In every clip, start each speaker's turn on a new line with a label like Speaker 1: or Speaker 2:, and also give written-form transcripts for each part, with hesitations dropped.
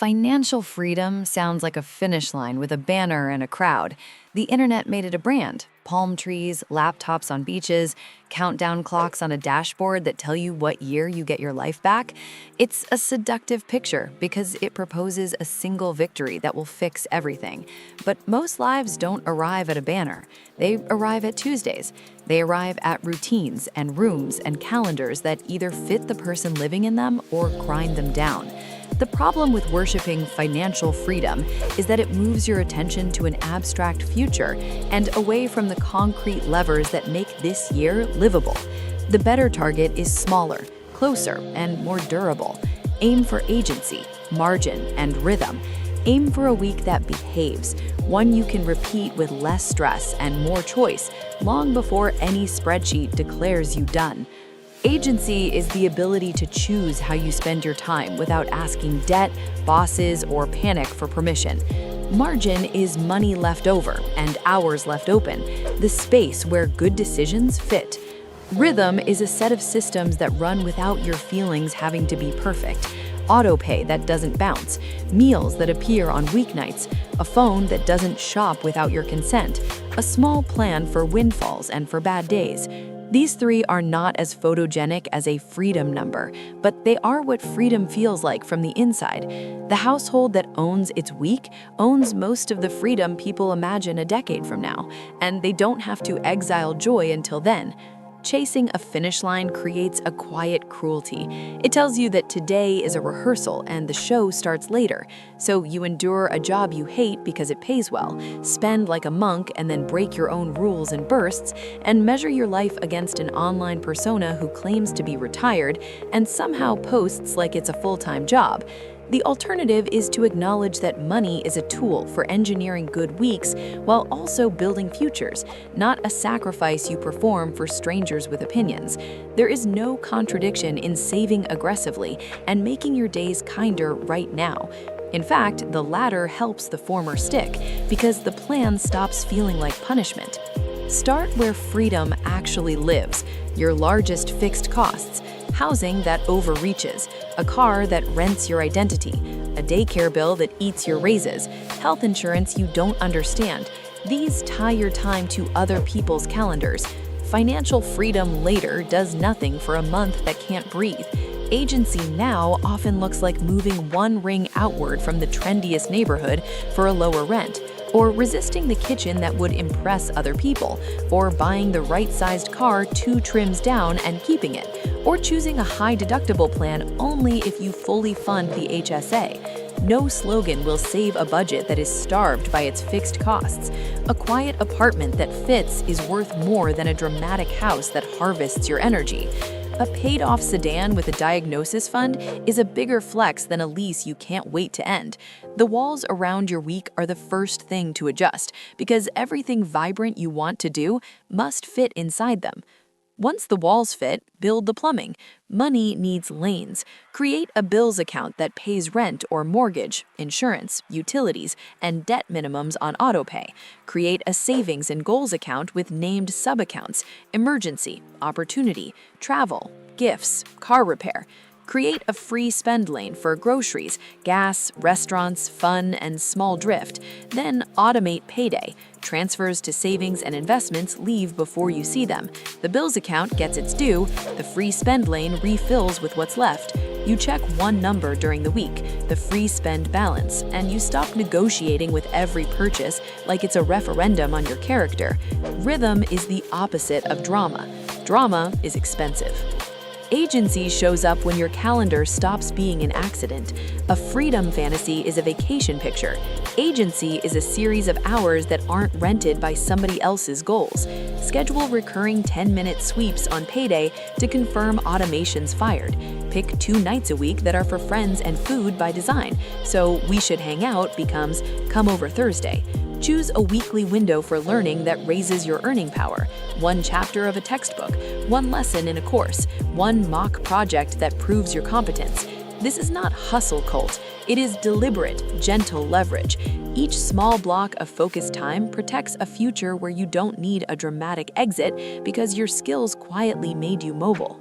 Speaker 1: Financial freedom sounds like a finish line with a banner and a crowd. The internet made it a brand. Palm trees, laptops on beaches, countdown clocks on a dashboard that tell you what year you get your life back. It's a seductive picture because it proposes a single victory that will fix everything. But most lives don't arrive at a banner. They arrive at Tuesdays. They arrive at routines and rooms and calendars that either fit the person living in them or grind them down. The problem with worshiping financial freedom is that it moves your attention to an abstract future and away from the concrete levers that make this year livable. The better target is smaller, closer, and more durable. Aim for agency, margin, and rhythm. Aim for a week that behaves, one you can repeat with less stress and more choice, long before any spreadsheet declares you done. Agency is the ability to choose how you spend your time without asking debt, bosses, or panic for permission. Margin is money left over and hours left open, the space where good decisions fit. Rhythm is a set of systems that run without your feelings having to be perfect. Autopay that doesn't bounce, meals that appear on weeknights, a phone that doesn't shop without your consent, a small plan for windfalls and for bad days. These three are not as photogenic as a freedom number, but they are what freedom feels like from the inside. The household that owns its week owns most of the freedom people imagine a decade from now, and they don't have to exile joy until then. Chasing a finish line creates a quiet cruelty. It tells you that today is a rehearsal and the show starts later. So you endure a job you hate because it pays well, spend like a monk and then break your own rules in bursts, and measure your life against an online persona who claims to be retired and somehow posts like it's a full-time job. The alternative is to acknowledge that money is a tool for engineering good weeks while also building futures, not a sacrifice you perform for strangers with opinions. There is no contradiction in saving aggressively and making your days kinder right now. In fact, the latter helps the former stick because the plan stops feeling like punishment. Start where freedom actually lives, your largest fixed costs. Housing that overreaches, a car that rents your identity, a daycare bill that eats your raises, health insurance you don't understand. These tie your time to other people's calendars. Financial freedom later does nothing for a month that can't breathe. Agency now often looks like moving one ring outward from the trendiest neighborhood for a lower rent, or resisting the kitchen that would impress other people, or buying the right-sized car 2 trims down and keeping it, or choosing a high-deductible plan only if you fully fund the HSA. No slogan will save a budget that is starved by its fixed costs. A quiet apartment that fits is worth more than a dramatic house that harvests your energy. A paid-off sedan with a diagnosis fund is a bigger flex than a lease you can't wait to end. The walls around your week are the first thing to adjust, because everything vibrant you want to do must fit inside them. Once the walls fit, build the plumbing. Money needs lanes. Create a bills account that pays rent or mortgage, insurance, utilities, and debt minimums on autopay. Create a savings and goals account with named sub-accounts: emergency, opportunity, travel, gifts, car repair. Create a free spend lane for groceries, gas, restaurants, fun, and small drift. Then automate payday. Transfers to savings and investments leave before you see them. The bills account gets its due. The free spend lane refills with what's left. You check one number during the week, the free spend balance, and you stop negotiating with every purchase like it's a referendum on your character. Rhythm is the opposite of drama. Drama is expensive. Agency shows up when your calendar stops being an accident. A freedom fantasy is a vacation picture. Agency is a series of hours that aren't rented by somebody else's goals. Schedule recurring 10-minute sweeps on payday to confirm automation's fired. Pick 2 nights a week that are for friends and food by design, so "we should hang out" becomes "come over Thursday." Choose a weekly window for learning that raises your earning power. 1 chapter of a textbook, 1 lesson in a course, 1 mock project that proves your competence. This is not hustle cult. It is deliberate, gentle leverage. Each small block of focused time protects a future where you don't need a dramatic exit because your skills quietly made you mobile.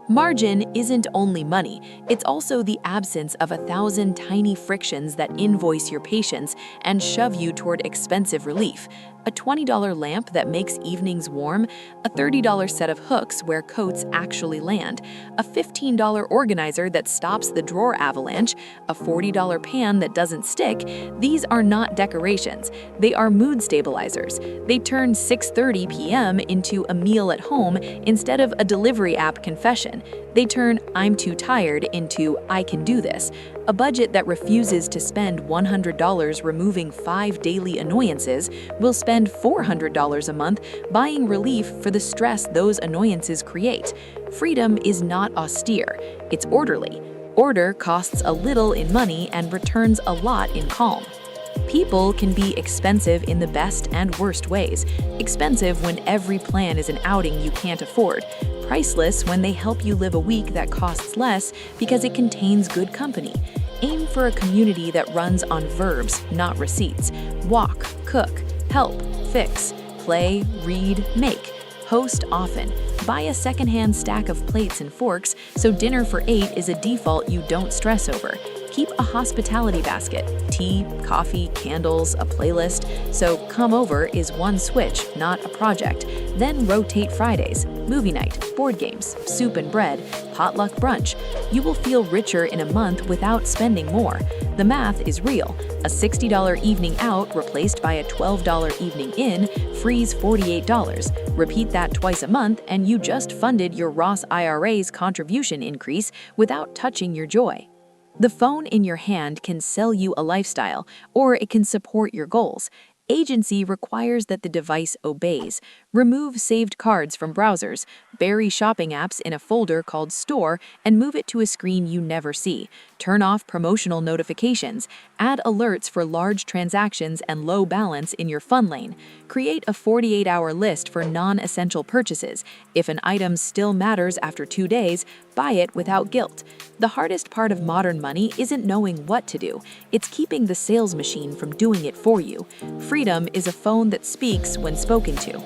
Speaker 2: Margin isn't only money, it's also the absence of 1,000 tiny frictions that invoice your patience and shove you toward expensive relief. A $20 lamp that makes evenings warm, a $30 set of hooks where coats actually land, a $15 organizer that stops the drawer avalanche, a $40 pan that doesn't stick. These are not decorations, they are mood stabilizers. They turn 6:30 p.m. into a meal at home instead of a delivery app confession. They turn "I'm too tired" into "I can do this." A budget that refuses to spend $100 removing 5 daily annoyances will spend $400 a month buying relief for the stress those annoyances create. Freedom is not austere, it's orderly. Order costs a little in money and returns a lot in calm. People can be expensive in the best and worst ways. Expensive when every plan is an outing you can't afford. Priceless when they help you live a week that costs less because it contains good company. Aim for a community that runs on verbs, not receipts. Walk, cook, help, fix, play, read, make. Host often. Buy a secondhand stack of plates and forks so dinner for 8 is a default you don't stress over. Keep a hospitality basket, tea, coffee, candles, a playlist, so come over is one switch, not a project. Then rotate Fridays, movie night, board games, soup and bread, potluck brunch. You will feel richer in a month without spending more. The math is real. A $60 evening out replaced by a $12 evening in frees $48. Repeat that twice a month and you just funded your Roth IRA's contribution increase without touching your joy. The phone in your hand can sell you a lifestyle, or it can support your goals. Agency requires that the device obeys. Remove saved cards from browsers, bury shopping apps in a folder called Store, and move it to a screen you never see. Turn off promotional notifications. Add alerts for large transactions and low balance in your fun lane. Create a 48-hour list for non-essential purchases. If an item still matters after 2 days, buy it without guilt. The hardest part of modern money isn't knowing what to do. It's keeping the sales machine from doing it for you. Freedom is a phone that speaks when spoken to.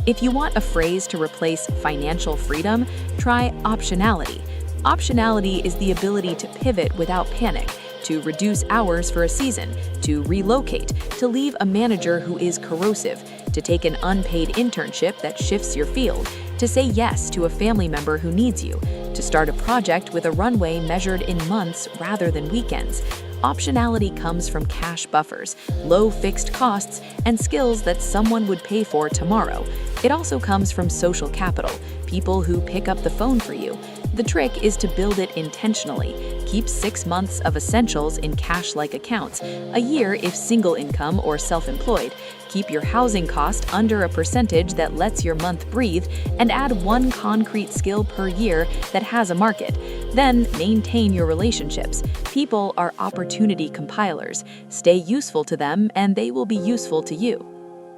Speaker 2: If you want a phrase to replace financial freedom, try optionality. Optionality is the ability to pivot without panic, to reduce hours for a season, to relocate, to leave a manager who is corrosive, to take an unpaid internship that shifts your field, to say yes to a family member who needs you, to start a project with a runway measured in months rather than weekends. Optionality comes from cash buffers, low fixed costs, and skills that someone would pay for tomorrow. It also comes from social capital, people who pick up the phone for you. The trick is to build it intentionally. Keep 6 months of essentials in cash-like accounts, a year if single income or self-employed. Keep your housing cost under a percentage that lets your month breathe, and add 1 concrete skill per year that has a market. Then maintain your relationships. People are opportunity compilers. Stay useful to them and they will be useful to you.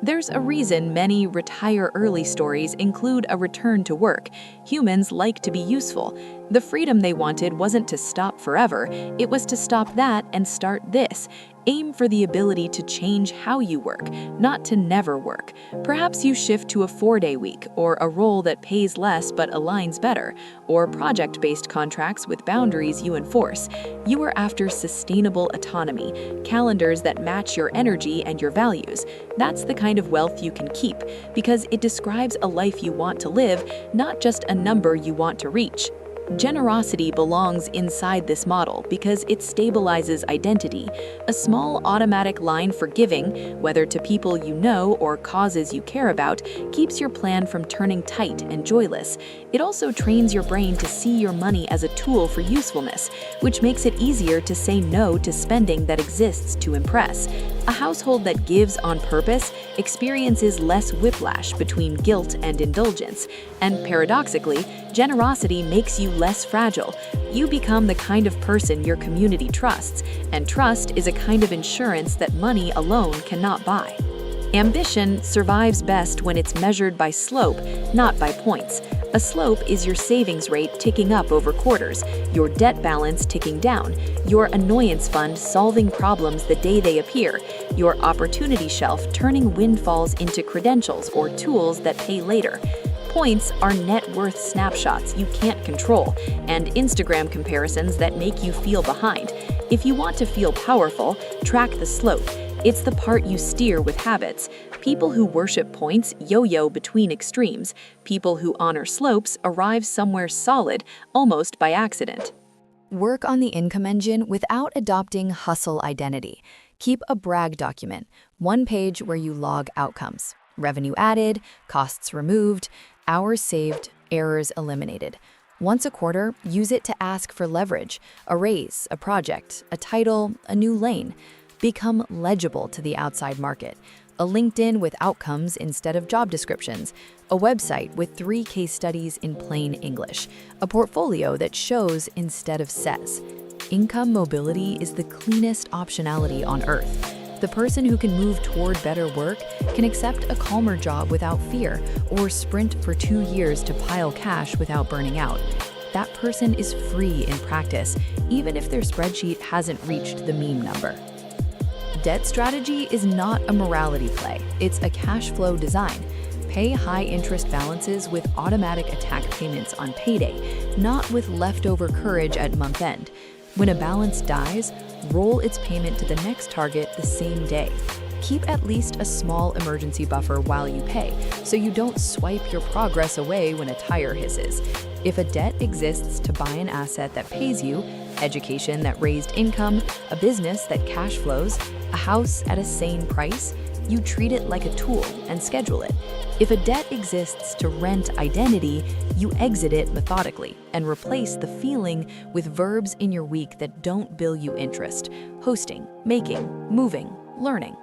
Speaker 2: There's a reason many retire early stories include a return to work. Humans like to be useful. The freedom they wanted wasn't to stop forever, it was to stop that and start this. Aim for the ability to change how you work, not to never work. Perhaps you shift to a 4-day week, or a role that pays less but aligns better, or project-based contracts with boundaries you enforce. You are after sustainable autonomy, calendars that match your energy and your values. That's the kind of wealth you can keep, because it describes a life you want to live, not just a number you want to reach. Generosity belongs inside this model because it stabilizes identity. A small automatic line for giving, whether to people you know or causes you care about, keeps your plan from turning tight and joyless. It also trains your brain to see your money as a tool for usefulness, which makes it easier to say no to spending that exists to impress. A household that gives on purpose experiences less whiplash between guilt and indulgence. And paradoxically, generosity makes you less fragile. You become the kind of person your community trusts, and trust is a kind of insurance that money alone cannot buy. Ambition survives best when it's measured by slope, not by points. A slope is your savings rate ticking up over quarters, your debt balance ticking down, your annoyance fund solving problems the day they appear, your opportunity shelf turning windfalls into credentials or tools that pay later. Points are net worth snapshots you can't control, and Instagram comparisons that make you feel behind. If you want to feel powerful, track the slope. It's the part you steer with habits. People who worship points yo-yo between extremes. People who honor slopes arrive somewhere solid, almost by accident.
Speaker 1: Work on the income engine without adopting hustle identity. Keep a brag document, one page where you log outcomes. Revenue added, costs removed, hours saved, errors eliminated. Once a quarter, use it to ask for leverage, a raise, a project, a title, a new lane. Become legible to the outside market. A LinkedIn with outcomes instead of job descriptions. A website with 3 case studies in plain English. A portfolio that shows instead of says. Income mobility is the cleanest optionality on earth. The person who can move toward better work can accept a calmer job without fear or sprint for 2 years to pile cash without burning out. That person is free in practice, even if their spreadsheet hasn't reached the meme number. Debt strategy is not a morality play, it's a cash flow design. Pay high interest balances with automatic attack payments on payday, not with leftover courage at month end. When a balance dies, roll its payment to the next target the same day. Keep at least a small emergency buffer while you pay, so you don't swipe your progress away when a tire hisses. If a debt exists to buy an asset that pays you, education that raised income, a business that cash flows, a house at a sane price, you treat it like a tool and schedule it. If a debt exists to rent identity, you exit it methodically and replace the feeling with verbs in your week that don't bill you interest: hosting, making, moving, learning.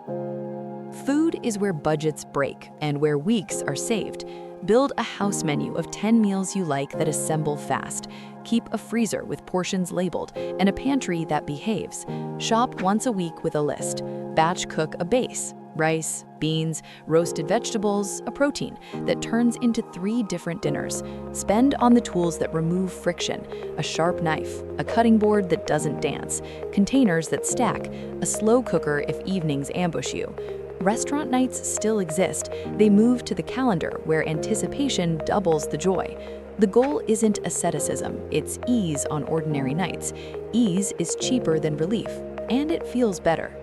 Speaker 1: Food is where budgets break and where weeks are saved. Build a house menu of 10 meals you like that assemble fast. Keep a freezer with portions labeled and a pantry that behaves. Shop once a week with a list. Batch cook a base: rice, beans, roasted vegetables, a protein that turns into 3 different dinners. Spend on the tools that remove friction: a sharp knife, a cutting board that doesn't dance, containers that stack, a slow cooker if evenings ambush you. Restaurant nights still exist. They move to the calendar where anticipation doubles the joy. The goal isn't asceticism, it's ease on ordinary nights. Ease is cheaper than relief, and it feels better.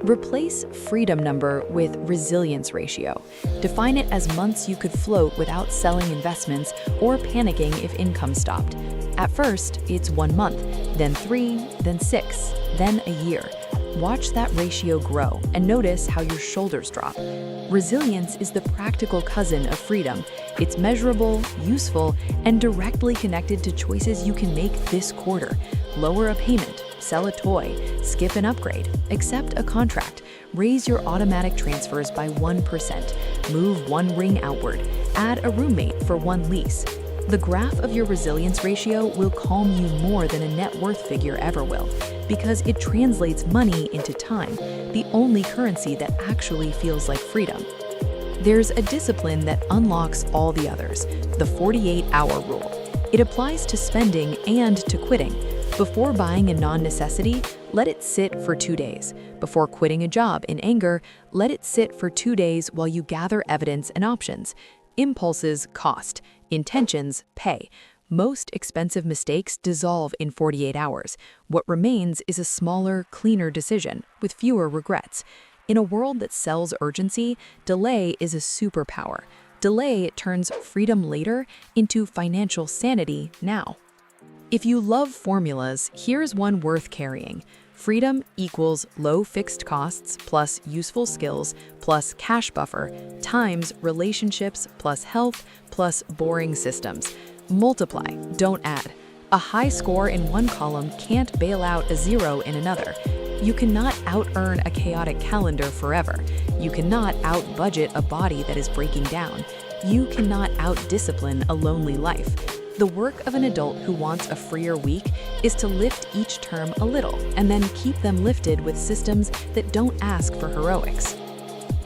Speaker 1: Replace freedom number with resilience ratio. Define it as months you could float without selling investments or panicking if income stopped. At first, it's 1 month, then 3, then 6, then a year. Watch that ratio grow and notice how your shoulders drop. Resilience is the practical cousin of freedom. It's measurable, useful, and directly connected to choices you can make this quarter. Lower a payment, sell a toy, skip an upgrade, accept a contract, raise your automatic transfers by 1%, move 1 ring outward, add a roommate for 1 lease. The graph of your resilience ratio will calm you more than a net worth figure ever will, because it translates money into time, the only currency that actually feels like freedom. There's a discipline that unlocks all the others, the 48-hour rule. It applies to spending and to quitting. Before buying a non-necessity, let it sit for 2 days. Before quitting a job in anger, let it sit for 2 days while you gather evidence and options. Impulses cost, intentions pay. Most expensive mistakes dissolve in 48 hours. What remains is a smaller, cleaner decision with fewer regrets. In a world that sells urgency, delay is a superpower. Delay turns freedom later into financial sanity now. If you love formulas, here's one worth carrying. Freedom equals low fixed costs plus useful skills plus cash buffer times relationships plus health plus boring systems. Multiply, don't add. A high score in one column can't bail out a 0 in another. You cannot out-earn a chaotic calendar forever. You cannot out-budget a body that is breaking down. You cannot out-discipline a lonely life. The work of an adult who wants a freer week is to lift each term a little and then keep them lifted with systems that don't ask for heroics.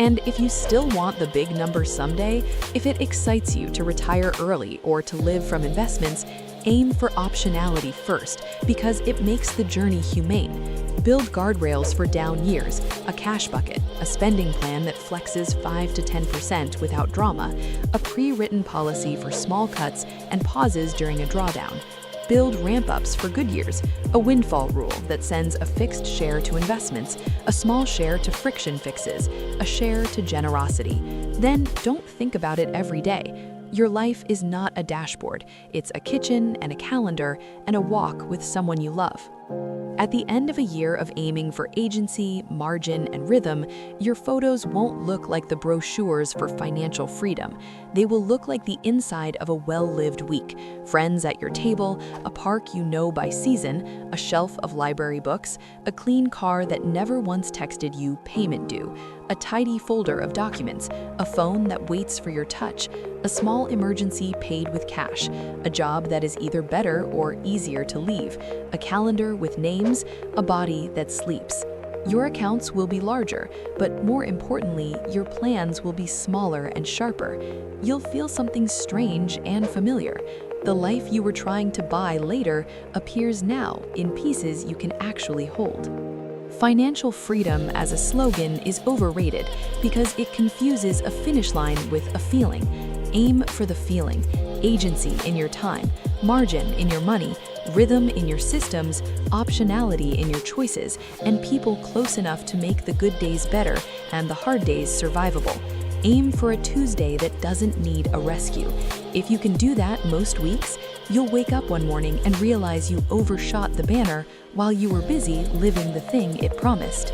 Speaker 1: And if you still want the big number someday, if it excites you to retire early or to live from investments, aim for optionality first because it makes the journey humane.
Speaker 2: Build guardrails for down years, a cash bucket, a spending plan that flexes 5 to 10% without drama, a pre-written policy for small cuts and pauses during a drawdown. Build ramp-ups for good years, a windfall rule that sends a fixed share to investments, a small share to friction fixes, a share to generosity. Then don't think about it every day. Your life is not a dashboard. It's a kitchen and a calendar and a walk with someone you love. At the end of a year of aiming for agency, margin, and rhythm, your photos won't look like the brochures for financial freedom. They will look like the inside of a well-lived week. Friends at your table, a park you know by season, a shelf of library books, a clean car that never once texted you payment due, a tidy folder of documents, a phone that waits for your touch, a small emergency paid with cash, a job that is either better or easier to leave, a calendar with names, a body that sleeps. Your accounts will be larger, but more importantly, your plans will be smaller and sharper. You'll feel something strange and familiar. The life you were trying to buy later appears now in pieces you can actually hold. Financial freedom as a slogan is overrated because it confuses a finish line with a feeling. Aim for the feeling, agency in your time, margin in your money, rhythm in your systems, optionality in your choices, and people close enough to make the good days better and the hard days survivable. Aim for a Tuesday that doesn't need a rescue. If you can do that most weeks, you'll wake up one morning and realize you overshot the banner while you were busy living the thing it promised.